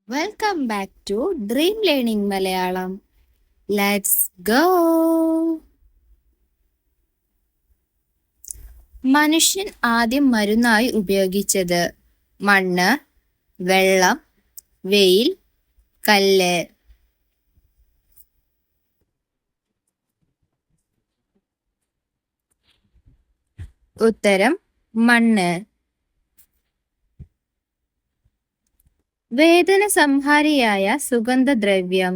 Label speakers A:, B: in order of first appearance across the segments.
A: Welcome back to dream learning Malayalam. Let's go. മനുഷ്യൻ ആദ്യം മരുന്നായി ഉപയോഗിച്ചത് മണ്ണ്, വെള്ളം, വെയിൽ, കല്ല്. ഉത്തരം മണ്ണ്. വേദന സംഹാരിയായ സുഗന്ധദ്രവ്യം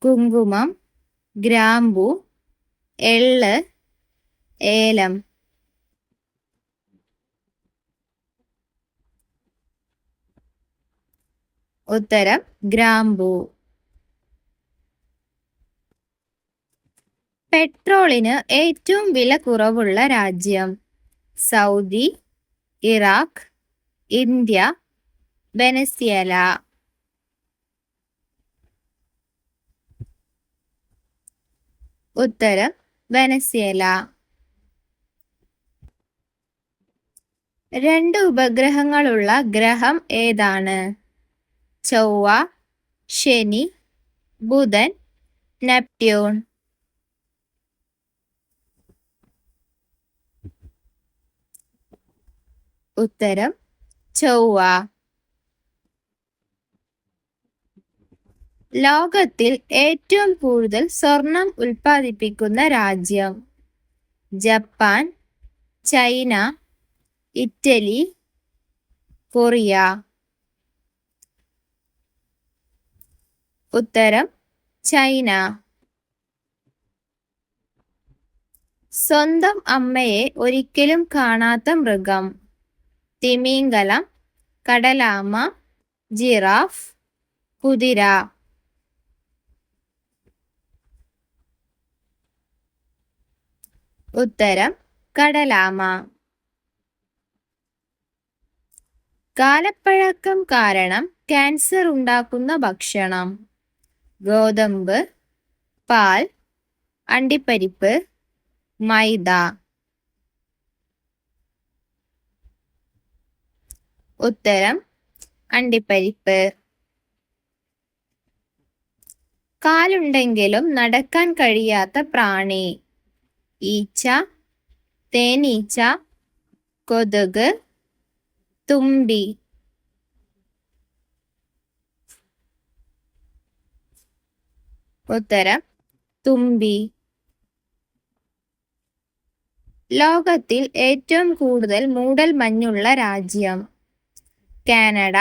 A: കുങ്കുമം, ഗ്രാമ്പു, എള്ള്, ഏലം. ഉത്തരം ഗ്രാമ്പു. പെട്രോളിന് ഏറ്റവും വില കുറവുള്ള രാജ്യം സൗദി, ഇറാഖ്, ഇന്ത്യ, വെനസ്വേല. ഉത്തരം വെനസ്വേല. 2 ഉപഗ്രഹങ്ങളുള്ള ഗ്രഹം ഏതാണ്? ചൊവ്വ, ശനി, ബുധൻ, നെപ്റ്റ്യൂൺ. ഉത്തരം ചൊവ്വ. ലോകത്തിൽ ഏറ്റവും കൂടുതൽ സ്വർണം ഉൽപ്പാദിപ്പിക്കുന്ന രാജ്യം ജപ്പാൻ, ചൈന, ഇറ്റലി, കൊറിയ. ഉത്തരം ചൈന. സ്വന്തം അമ്മയെ ഒരിക്കലും കാണാത്ത മൃഗം തിമിംഗലം, കടലാമ, ജിറാഫ്, കുതിര. ഉത്തരം കടലാമ. കാലപ്പഴക്കം കാരണം ക്യാൻസർ ഉണ്ടാക്കുന്ന ഭക്ഷണം ഗോതമ്പ്, പാൽ, അണ്ടിപ്പരിപ്പ്, മൈദ. ഉത്തരം അണ്ടിപ്പരിപ്പ്. കാലുണ്ടെങ്കിലും നടക്കാൻ കഴിയാത്ത പ്രാണി ഈച്ച, തേനീച്ച, കൊതുക്, തുമ്പി. ഉത്തരം തുമ്പി. ലോകത്തിൽ ഏറ്റവും കൂടുതൽ മൂടൽമഞ്ഞുള്ള രാജ്യം കാനഡ,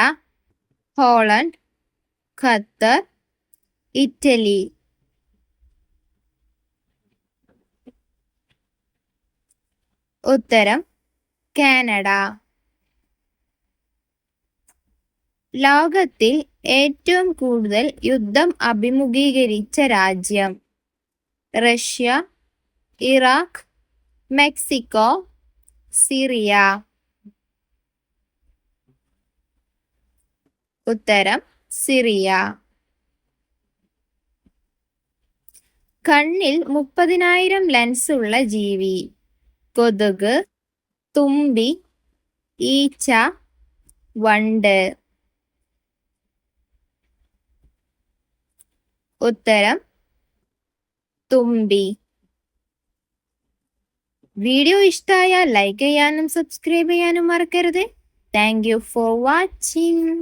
A: ഹോളണ്ട്, ഖത്തർ, ഇറ്റലി. ഉത്തരം കാനഡ. ലോകത്തിൽ ഏറ്റവും കൂടുതൽ യുദ്ധം അഭിമുഖീകരിച്ച രാജ്യം റഷ്യ, ഇറാഖ്, മെക്സിക്കോ, സിറിയ. ഉത്തരം സിറിയ. കണ്ണിൽ 30,000 ലെൻസ് ഉള്ള ജീവി കൊതുക്, തുമ്പി, ഈച്ച, വണ്ട്. ഉത്തരം തുമ്പി. വീഡിയോ ഇഷ്ടമായാൽ ലൈക്ക് ചെയ്യാനും സബ്സ്ക്രൈബ് ചെയ്യാനും മറക്കരുത്. Thank you for watching.